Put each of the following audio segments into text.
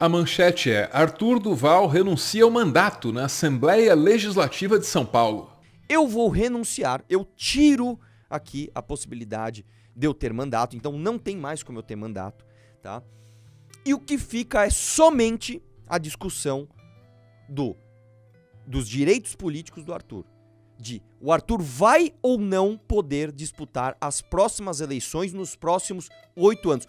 A manchete é: Arthur Duval renuncia ao mandato na Assembleia Legislativa de São Paulo. Eu vou renunciar, eu tiro aqui a possibilidade de eu ter mandato, então não tem mais como eu ter mandato, tá? E o que fica é somente a discussão dos direitos políticos do Arthur. O Arthur vai ou não poder disputar as próximas eleições nos próximos 8 anos.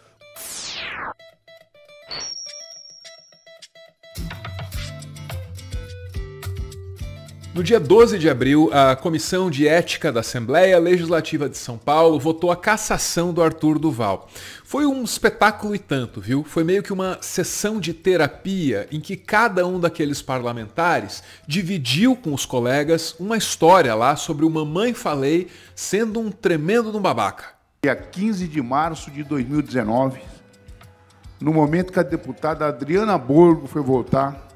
No dia 12 de abril, a Comissão de Ética da Assembleia Legislativa de São Paulo votou a cassação do Arthur Duval. Foi um espetáculo e tanto, viu? Foi meio que uma sessão de terapia em que cada um daqueles parlamentares dividiu com os colegas uma história lá sobre o Mamãe Falei sendo um tremendo de um babaca. Dia 15 de março de 2019, no momento que a deputada Adriana Borgo foi votar,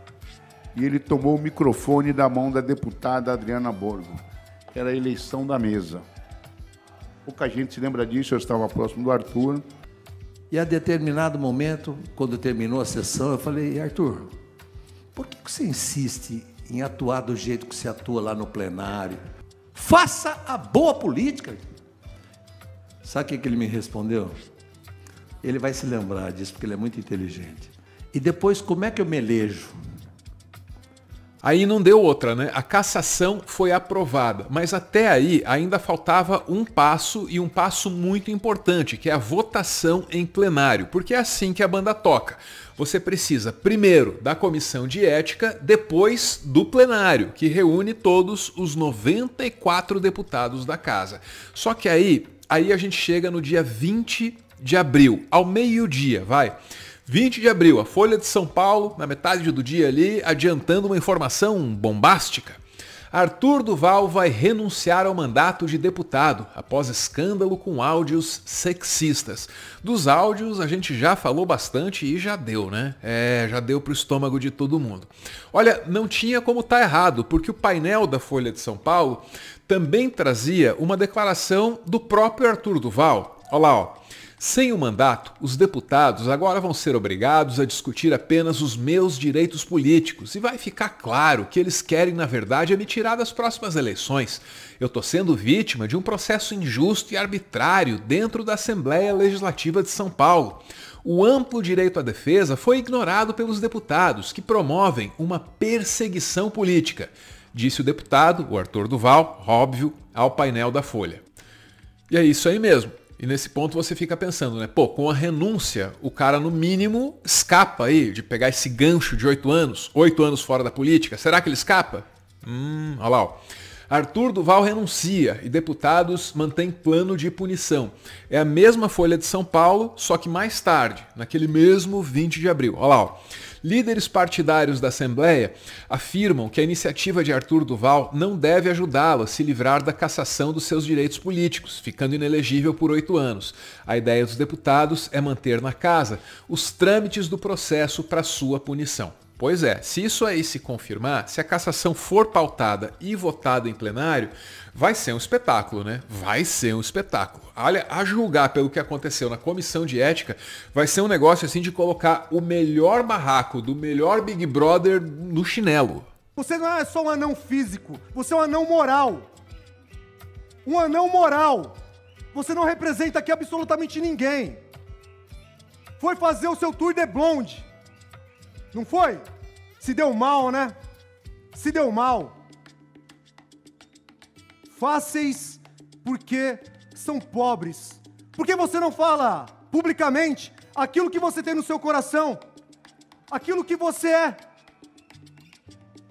e ele tomou o microfone da mão da deputada Adriana Borgo. Era a eleição da mesa. Pouca gente se lembra disso, eu estava próximo do Arthur. E a determinado momento, quando terminou a sessão, eu falei: Arthur, por que você insiste em atuar do jeito que você atua lá no plenário? Faça a boa política. Sabe o que ele me respondeu? Ele vai se lembrar disso, porque ele é muito inteligente. E depois, como é que eu me elejo? Aí não deu outra, né? A cassação foi aprovada, mas até aí ainda faltava um passo, e um passo muito importante, que é a votação em plenário, porque é assim que a banda toca. Você precisa primeiro da comissão de ética, depois do plenário, que reúne todos os 94 deputados da casa. Só que aí a gente chega no dia 20 de abril, ao meio-dia, vai. 20 de abril, a Folha de São Paulo, na metade do dia ali, adiantando uma informação bombástica. Arthur Duval vai renunciar ao mandato de deputado após escândalo com áudios sexistas. Dos áudios a gente já falou bastante e já deu, né? Já deu pro estômago de todo mundo. Olha, não tinha como estar errado, porque o painel da Folha de São Paulo também trazia uma declaração do próprio Arthur Duval. Olha lá, ó. Sem o mandato, os deputados agora vão ser obrigados a discutir apenas os meus direitos políticos e vai ficar claro que eles querem, na verdade, me tirar das próximas eleições. Eu estou sendo vítima de um processo injusto e arbitrário dentro da Assembleia Legislativa de São Paulo. O amplo direito à defesa foi ignorado pelos deputados, que promovem uma perseguição política, disse o deputado, o Arthur Duval, óbvio, ao painel da Folha. E é isso aí mesmo. E nesse ponto você fica pensando, né? Pô, com a renúncia, o cara no mínimo escapa aí de pegar esse gancho de 8 anos fora da política. Será que ele escapa? Olha lá, ó. Arthur Duval renuncia e deputados mantêm plano de punição. É a mesma Folha de São Paulo, só que mais tarde, naquele mesmo 20 de abril. Olha lá, ó. Líderes partidários da Assembleia afirmam que a iniciativa de Arthur Duval não deve ajudá-lo a se livrar da cassação dos seus direitos políticos, ficando inelegível por 8 anos. A ideia dos deputados é manter na casa os trâmites do processo para sua punição. Pois é, se isso aí se confirmar, se a cassação for pautada e votada em plenário, vai ser um espetáculo, né? Vai ser um espetáculo. Olha, a julgar pelo que aconteceu na comissão de ética, vai ser um negócio assim de colocar o melhor barraco do melhor Big Brother no chinelo. Você não é só um anão físico, você é um anão moral. Um anão moral. Você não representa aqui absolutamente ninguém. Foi fazer o seu tour de blonde. Não foi? Se deu mal, né? Se deu mal. Fáceis porque são pobres. Por que você não fala publicamente aquilo que você tem no seu coração? Aquilo que você é.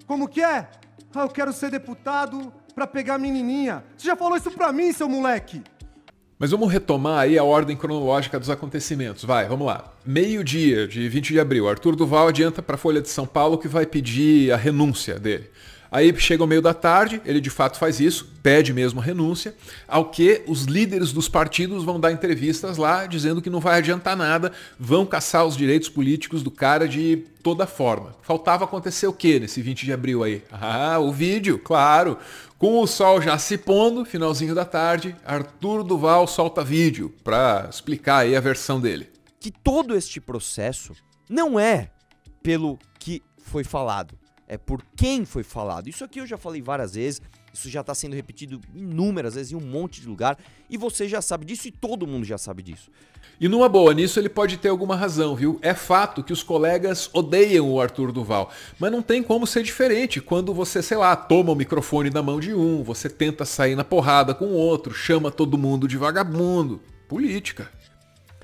Como que é? Eu quero ser deputado para pegar menininha. Você já falou isso pra mim, seu moleque. Mas vamos retomar aí a ordem cronológica dos acontecimentos. Vai, vamos lá. Meio-dia de 20 de abril, Arthur Duval adianta para a Folha de São Paulo que vai pedir a renúncia dele. Aí chega o meio da tarde, ele de fato faz isso, pede mesmo a renúncia, ao que os líderes dos partidos vão dar entrevistas lá dizendo que não vai adiantar nada, vão caçar os direitos políticos do cara de toda forma. Faltava acontecer o quê nesse 20 de abril aí? O vídeo, claro. Com o sol já se pondo, finalzinho da tarde, Arthur Duval solta vídeo para explicar aí a versão dele. Que todo este processo não é pelo que foi falado, é por quem foi falado. Isso aqui eu já falei várias vezes, isso já está sendo repetido inúmeras vezes em um monte de lugar, e você já sabe disso e todo mundo já sabe disso. E numa boa, nisso ele pode ter alguma razão, viu? É fato que os colegas odeiam o Arthur Duval, mas não tem como ser diferente quando você, sei lá, toma o microfone da mão de um, você tenta sair na porrada com o outro, chama todo mundo de vagabundo. Política.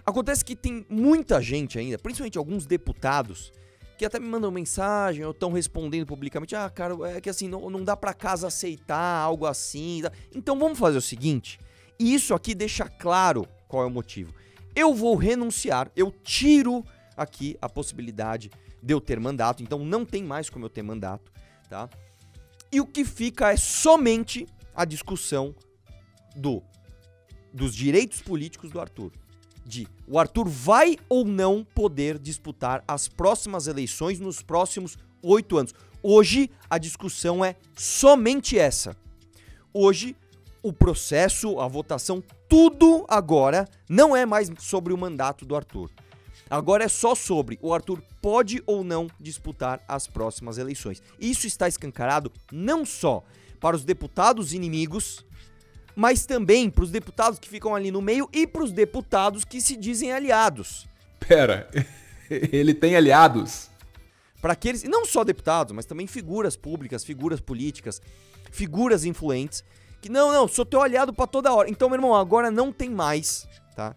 Acontece que tem muita gente ainda, principalmente alguns deputados, que até me mandam mensagem ou estão respondendo publicamente: ah, cara, é que assim, não dá pra casa aceitar algo assim. Então vamos fazer o seguinte, e isso aqui deixa claro qual é o motivo. Eu vou renunciar, eu tiro aqui a possibilidade de eu ter mandato, então não tem mais como eu ter mandato, tá? E o que fica é somente a discussão dos direitos políticos do Arthur. O Arthur vai ou não poder disputar as próximas eleições nos próximos 8 anos. Hoje a discussão é somente essa. Hoje o processo, a votação, tudo agora não é mais sobre o mandato do Arthur. Agora é só sobre o Arthur pode ou não disputar as próximas eleições. Isso está escancarado não só para os deputados inimigos, mas também para os deputados que ficam ali no meio e para os deputados que se dizem aliados. Pera, ele tem aliados? Para aqueles, não só deputados, mas também figuras públicas, figuras políticas, figuras influentes, que não, sou teu aliado para toda hora. Então, meu irmão, agora não tem mais, tá?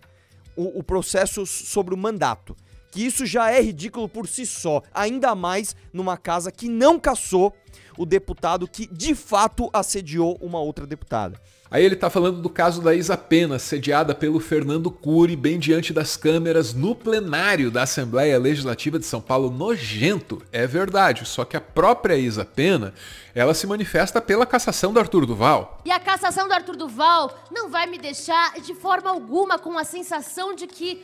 O processo sobre o mandato, que isso já é ridículo por si só, ainda mais numa casa que não cassou o deputado que de fato assediou uma outra deputada. Aí ele tá falando do caso da Isa Pena, sediada pelo Fernando Cury, bem diante das câmeras no plenário da Assembleia Legislativa de São Paulo. Nojento, é verdade, só que a própria Isa Pena, ela se manifesta pela cassação do Arthur Duval. E a cassação do Arthur Duval não vai me deixar de forma alguma com a sensação de que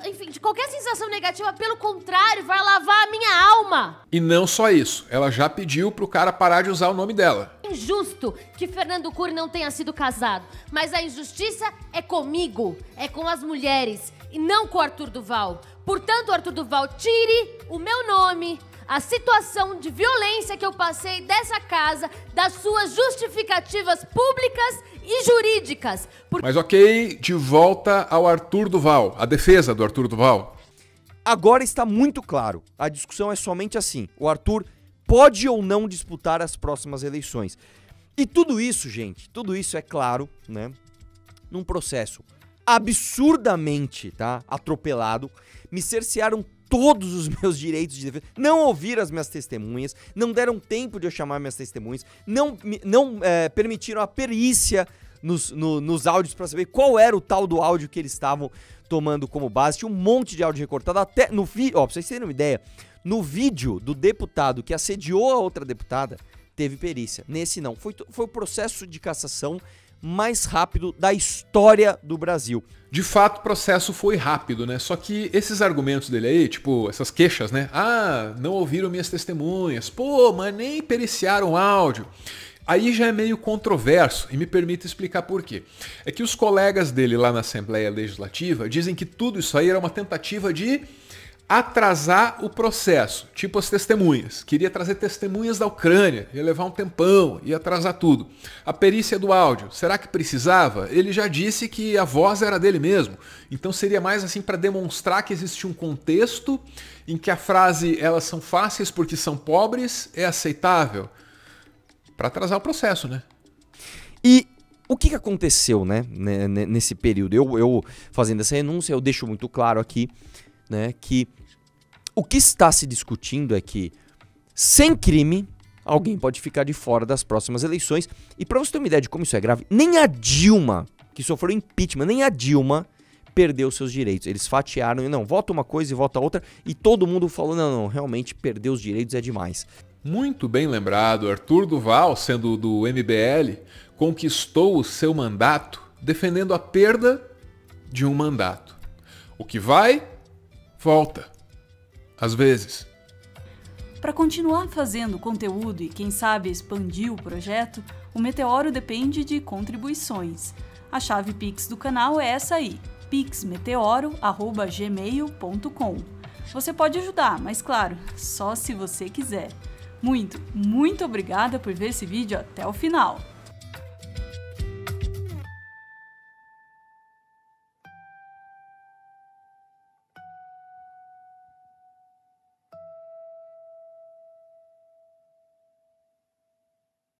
enfim, de qualquer sensação negativa, pelo contrário, vai lavar a minha alma. E não só isso, ela já pediu pro cara parar de usar o nome dela. É injusto que Fernando Cury não tenha sido casado, mas a injustiça é comigo, é com as mulheres, e não com o Arthur Duval. Portanto, Arthur Duval, tire o meu nome, a situação de violência que eu passei dessa casa, das suas justificativas públicas e jurídicas. Mas ok, de volta ao Arthur Duval, a defesa do Arthur Duval. Agora está muito claro, a discussão é somente assim, o Arthur pode ou não disputar as próximas eleições. E tudo isso, gente, tudo isso é claro, né, num processo absurdamente, tá, atropelado, me cercearam todos os meus direitos de defesa, não ouviram as minhas testemunhas, não deram tempo de eu chamar minhas testemunhas, não permitiram a perícia nos áudios para saber qual era o tal do áudio que eles estavam tomando como base. Tinha um monte de áudio recortado, até no vídeo, ó, pra vocês terem uma ideia, no vídeo do deputado que assediou a outra deputada, teve perícia. Nesse não, foi o processo de cassação mais rápido da história do Brasil. De fato, o processo foi rápido, né? Só que esses argumentos dele aí, tipo, essas queixas, né? Ah, não ouviram minhas testemunhas. Pô, mas nem periciaram o áudio. Aí já é meio controverso, e me permita explicar por quê. É que os colegas dele lá na Assembleia Legislativa dizem que tudo isso aí era uma tentativa de atrasar o processo, tipo as testemunhas. Queria trazer testemunhas da Ucrânia, ia levar um tempão, ia atrasar tudo. A perícia do áudio, será que precisava? Ele já disse que a voz era dele mesmo, então seria mais assim para demonstrar que existe um contexto em que a frase "elas são fáceis porque são pobres" é aceitável, para atrasar o processo, né? E o que aconteceu, né, nesse período? Eu fazendo essa renúncia, eu deixo muito claro aqui, né, que o que está se discutindo é que, sem crime, alguém pode ficar de fora das próximas eleições. E para você ter uma ideia de como isso é grave, nem a Dilma, que sofreu impeachment, nem a Dilma perdeu seus direitos. Eles fatiaram e não, vota uma coisa e vota outra, e todo mundo falou, não, realmente perder os direitos é demais. Muito bem lembrado, Arthur Duval, sendo do MBL, conquistou o seu mandato defendendo a perda de um mandato. O que vai, volta. Às vezes. Para continuar fazendo conteúdo e, quem sabe, expandir o projeto, o Meteoro depende de contribuições. A chave Pix do canal é essa aí, pixmeteoro@gmail.com. você pode ajudar, mas claro, só se você quiser. Muito, muito obrigada por ver esse vídeo até o final.